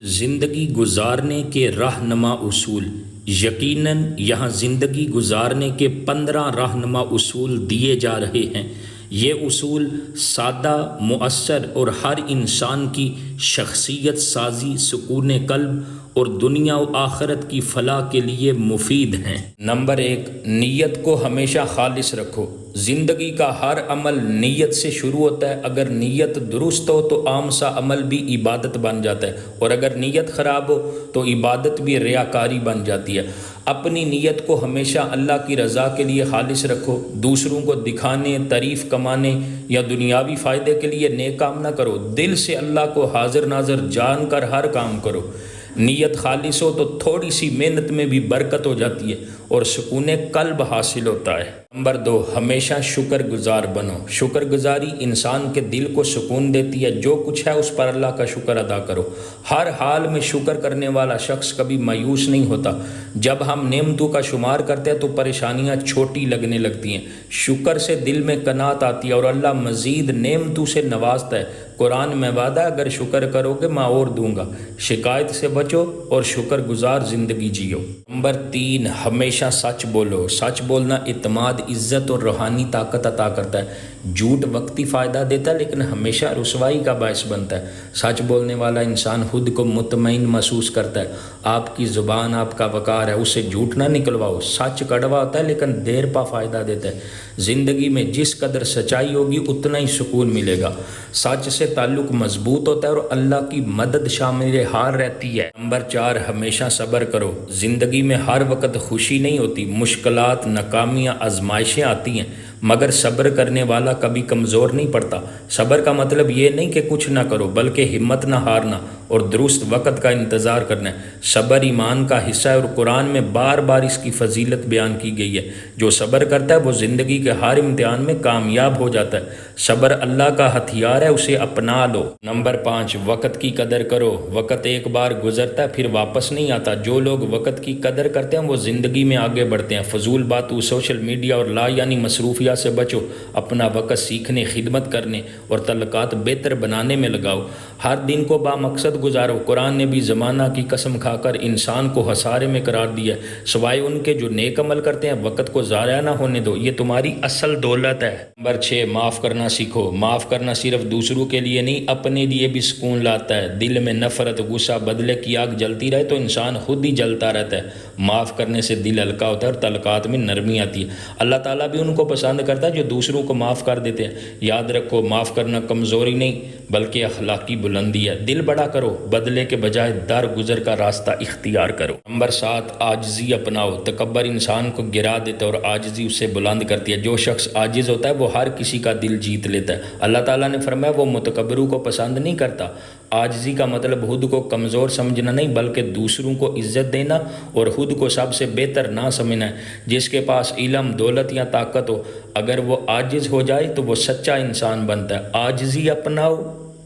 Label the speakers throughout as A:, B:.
A: زندگی گزارنے کے رہنما اصول۔ یقیناً یہاں زندگی گزارنے کے 15 رہنما اصول دیے جا رہے ہیں۔ یہ اصول سادہ، مؤثر اور ہر انسان کی شخصیت سازی، سکون قلب اور دنیا و آخرت کی فلاح کے لیے مفید ہیں۔ نمبر 1، نیت کو ہمیشہ خالص رکھو۔ زندگی کا ہر عمل نیت سے شروع ہوتا ہے۔ اگر نیت درست ہو تو عام سا عمل بھی عبادت بن جاتا ہے، اور اگر نیت خراب ہو تو عبادت بھی ریاکاری بن جاتی ہے۔ اپنی نیت کو ہمیشہ اللہ کی رضا کے لیے خالص رکھو۔ دوسروں کو دکھانے، تعریف کمانے یا دنیاوی فائدے کے لیے نیک کام نہ کرو۔ دل سے اللہ کو حاضر ناظر جان کر ہر کام کرو۔ نیت خالص ہو تو تھوڑی سی محنت میں بھی برکت ہو جاتی ہے اور سکون قلب حاصل ہوتا ہے۔ نمبر 2، ہمیشہ شکر گزار بنو۔ شکر گزاری انسان کے دل کو سکون دیتی ہے۔ جو کچھ ہے اس پر اللہ کا شکر ادا کرو۔ ہر حال میں شکر کرنے والا شخص کبھی مایوس نہیں ہوتا۔ جب ہم نعمتوں کا شمار کرتے ہیں تو پریشانیاں چھوٹی لگنے لگتی ہیں۔ شکر سے دل میں قناعت آتی ہے اور اللہ مزید نعمتوں سے نوازتا ہے۔ قرآن میں وعدہ ہے، اگر شکر کرو گے میں اور دوں گا۔ شکایت سے بچو اور شکر گزار زندگی جیو۔ نمبر 3، ہمیشہ سچ بولو۔ سچ بولنا اعتماد، عزت اور روحانی طاقت عطا کرتا ہے۔ جھوٹ وقتی فائدہ دیتا ہے لیکن ہمیشہ رسوائی کا باعث بنتا ہے۔ سچ بولنے والا انسان خود کو مطمئن محسوس کرتا ہے۔ آپ کی زبان آپ کا وقار ہے، اسے جھوٹ نہ نکلواؤ۔ سچ کڑوا ہوتا ہے لیکن دیر پا فائدہ دیتا ہے۔ زندگی میں جس قدر سچائی ہوگی اتنا ہی سکون ملے گا۔ سچ سے تعلق مضبوط ہوتا ہے اور اللہ کی مدد شامل حال رہتی ہے۔ نمبر 4، ہمیشہ صبر کرو۔ زندگی میں ہر وقت خوشی نہیں ہوتی، مشکلات، ناکامیاں، آزمائشیں آتی ہیں، مگر صبر کرنے والا کبھی کمزور نہیں پڑتا۔ صبر کا مطلب یہ نہیں کہ کچھ نہ کرو، بلکہ ہمت نہ ہارنا اور درست وقت کا انتظار کرنا ہے۔ صبر ایمان کا حصہ ہے اور قرآن میں بار بار اس کی فضیلت بیان کی گئی ہے۔ جو صبر کرتا ہے وہ زندگی کے ہر امتحان میں کامیاب ہو جاتا ہے۔ صبر اللہ کا ہتھیار ہے، اسے اپنا لو۔ نمبر 5، وقت کی قدر کرو۔ وقت ایک بار گزرتا ہے پھر واپس نہیں آتا۔ جو لوگ وقت کی قدر کرتے ہیں وہ زندگی میں آگے بڑھتے ہیں۔ فضول باتوں، سوشل میڈیا اور لا یعنی مصروفیات سے بچو۔ اپنا وقت سیکھنے، خدمت کرنے اور تعلقات بہتر بنانے میں لگاؤ۔ ہر دن کو بامقصد گزارو۔ قرآن نے بھی زمانہ کی قسم کھا کر انسان کو خسارے میں قرار دیا ہے، سوائے ان کے جو نیک عمل کرتے ہیں۔ وقت کو ضائع نہ ہونے دو، یہ تمہاری اصل دولت ہے۔ نمبر 6، معاف کرنا سیکھو۔ معاف کرنا صرف دوسروں کے لیے نہیں، اپنے لیے بھی سکون لاتا ہے۔ دل میں نفرت، غصہ، بدلے کی آگ جلتی رہے تو انسان خود ہی جلتا رہتا ہے۔ معاف کرنے سے دل ہلکا ہوتا ہے اور تعلقات میں نرمی آتی ہے۔ اللہ تعالیٰ بھی ان کو پسند کرتا ہے جو دوسروں کو معاف کر دیتے ہیں۔ یاد رکھو، معاف کرنا کمزوری نہیں بلکہ اخلاقی بلندی ہے۔ دل بڑا کرو، بدلے کے بجائے درگزر کا راستہ اختیار کرو۔ نمبر 7، عاجزی اپناؤ۔ تکبر انسان کو گرا دیتا ہے اور عاجزی اسے بلند کرتی ہے۔ جو شخص عاجز ہوتا ہے وہ ہر کسی کا دل جیت لیتا ہے۔ اللہ تعالیٰ نے فرمایا وہ متکبروں کو پسند نہیں کرتا۔ عاجزی کا مطلب خود کو کمزور سمجھنا نہیں بلکہ دوسروں کو عزت دینا اور خود کو سب سے بہتر نہ سمجھنا ہے۔ جس کے پاس علم، دولت یا طاقت ہو، اگر وہ عاجز ہو جائے تو وہ سچا انسان بنتا ہے۔ عاجزی اپناؤ،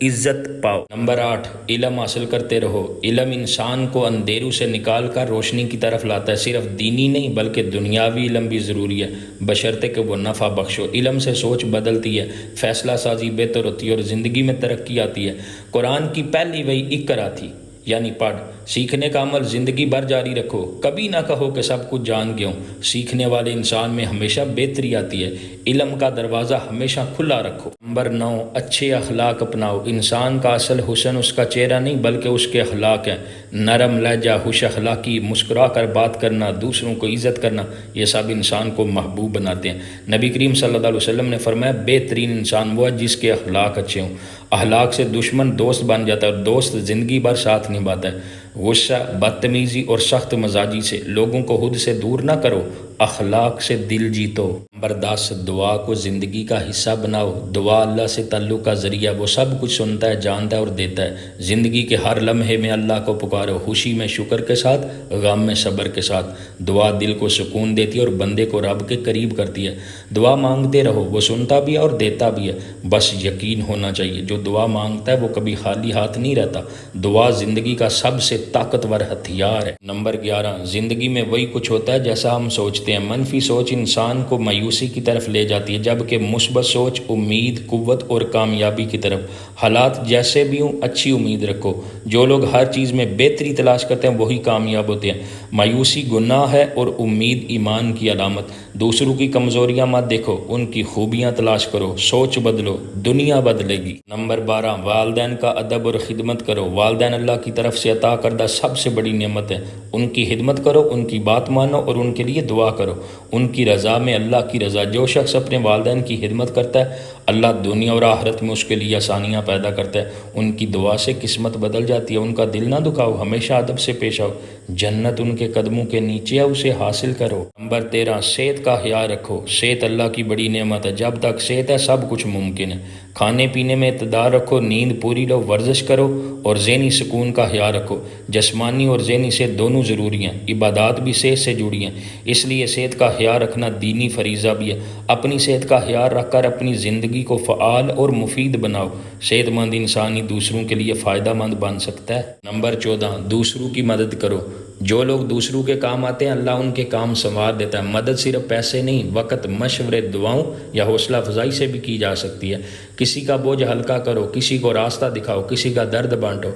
A: عزت پاؤ۔ نمبر 8، علم حاصل کرتے رہو۔ علم انسان کو اندھیروں سے نکال کر روشنی کی طرف لاتا ہے۔ صرف دینی نہیں بلکہ دنیاوی علم بھی ضروری ہے، بشرطے کہ وہ نفع بخش ہو۔ علم سے سوچ بدلتی ہے، فیصلہ سازی بہتر ہوتی ہے اور زندگی میں ترقی آتی ہے۔ قرآن کی پہلی وحی اقرا تھی، یعنی پڑھ۔ سیکھنے کا عمل زندگی بھر جاری رکھو۔ کبھی نہ کہو کہ سب کچھ جان گیا ہوں۔ سیکھنے والے انسان میں ہمیشہ بہتری آتی ہے۔ علم کا دروازہ ہمیشہ کھلا رکھو۔ نمبر 9، اچھے اخلاق اپناؤ۔ انسان کا اصل حسن اس کا چہرہ نہیں بلکہ اس کے اخلاق ہیں۔ نرم لہجہ، خوش اخلاقی، مسکرا کر بات کرنا، دوسروں کو عزت کرنا، یہ سب انسان کو محبوب بناتے ہیں۔ نبی کریم صلی اللہ علیہ وسلم نے فرمایا بہترین انسان وہ ہے جس کے اخلاق اچھے ہوں۔ اخلاق سے دشمن دوست بن جاتا ہے اور دوست زندگی بھر ساتھ نبھاتا ہے۔ غصہ، بدتمیزی اور سخت مزاجی سے لوگوں کو خود سے دور نہ کرو، اخلاق سے دل جیتو۔ نمبر 10، دعا کو زندگی کا حصہ بناؤ۔ دعا اللہ سے تعلق کا ذریعہ، وہ سب کچھ سنتا ہے، جانتا ہے اور دیتا ہے۔ زندگی کے ہر لمحے میں اللہ کو پکارو، خوشی میں شکر کے ساتھ، غم میں صبر کے ساتھ۔ دعا دل کو سکون دیتی ہے اور بندے کو رب کے قریب کرتی ہے۔ دعا مانگتے رہو، وہ سنتا بھی ہے اور دیتا بھی ہے، بس یقین ہونا چاہیے۔ جو دعا مانگتا ہے وہ کبھی خالی ہاتھ نہیں رہتا۔ دعا زندگی کا سب سے طاقتور ہتھیار ہے۔ نمبر 11، زندگی میں وہی کچھ ہوتا ہے جیسا ہم سوچتے سوچتے ہیں۔ منفی سوچ انسان کو مایوسی کی طرف لے جاتی ہے، جبکہ مثبت سوچ امید، قوت اور کامیابی کی طرف۔ حالات جیسے بھی ہوں اچھی امید رکھو۔ جو لوگ ہر چیز میں بہتری تلاش کرتے ہیں وہی کامیاب ہوتے ہیں۔ مایوسی گناہ ہے اور امید ایمان کی علامت۔ دوسروں کی کمزوریاں مت دیکھو، ان کی خوبیاں تلاش کرو۔ سوچ بدلو، دنیا بدلے گی۔ نمبر 12، والدین کا ادب اور خدمت کرو۔ والدین اللہ کی طرف سے عطا کردہ سب سے بڑی نعمت ہے۔ ان کی خدمت کرو، ان کی بات مانو اور ان کے لیے دعا کرو۔ ان کی رضا میں اللہ کی رضا۔ جو شخص اپنے والدین کی خدمت کرتا ہے اللہ دنیا اور آخرت میں اس کے لیے آسانیاں پیدا کرتا ہے۔ ان کی دعا سے قسمت بدل جاتی ہے۔ ان کا دل نہ دکھاؤ، ہمیشہ ادب سے پیش آؤ۔ جنت ان کے قدموں کے نیچے ہے، اسے حاصل کرو۔ نمبر 13، صحت کا خیال رکھو۔ صحت اللہ کی بڑی نعمت ہے۔ جب تک صحت ہے سب کچھ ممکن ہے۔ کھانے پینے میں اعتدال رکھو، نیند پوری لو، ورزش کرو اور ذہنی سکون کا خیال رکھو۔ جسمانی اور ذہنی صحت دونوں ضروری ہیں۔ عبادات بھی صحت سے جڑی ہیں، اس لیے صحت کا خیال رکھنا دینی فریضہ بھی ہے۔ اپنی صحت کا خیال رکھ کر اپنی زندگی کو فعال اور مفید بناؤ۔ صحت مند انسان ہی دوسروں کے لیے فائدہ مند بن سکتا ہے۔ نمبر 14، دوسروں کی مدد کرو۔ جو لوگ دوسروں کے کام آتے ہیں اللہ ان کے کام سنوار دیتا ہے۔ مدد صرف پیسے نہیں، وقت، مشورے، دعاؤں یا حوصلہ افزائی سے بھی کی جا سکتی ہے۔ کسی کا بوجھ ہلکا کرو، کسی کو راستہ دکھاؤ، کسی کا درد بانٹو۔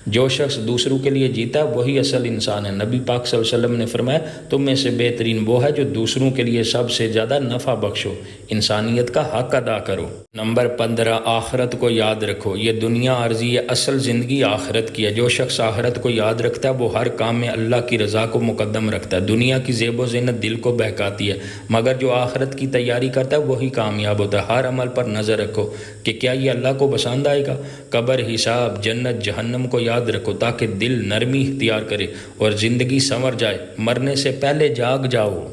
A: جو شخص دوسروں کے لیے جیتا ہے وہی اصل انسان ہے۔ نبی پاک صلی اللہ علیہ وسلم نے فرمایا تم میں سے بہترین وہ ہے جو دوسروں کے لیے سب سے زیادہ نفع بخشو، انسانیت کا حق ادا کرو۔ نمبر 15، آخرت کو یاد رکھو۔ یہ دنیا عارضی ہے، اصل زندگی آخرت کی ہے۔ جو شخص آخرت کو یاد رکھتا ہے وہ ہر کام میں اللہ کی رضا کو مقدم رکھتا ہے۔ دنیا کی زیب و زینت دل کو بہکاتی ہے، مگر جو آخرت کی تیاری کرتا ہے وہی کامیاب ہوتا ہے۔ ہر عمل پر نظر رکھو کہ کیا یہ اللہ کو پسند آئے گا۔ قبر، حساب، جنت، جہنم کو یاد رکھو تاکہ دل نرمی اختیار کرے اور زندگی سنور جائے۔ مرنے سے پہلے جاگ جاؤ۔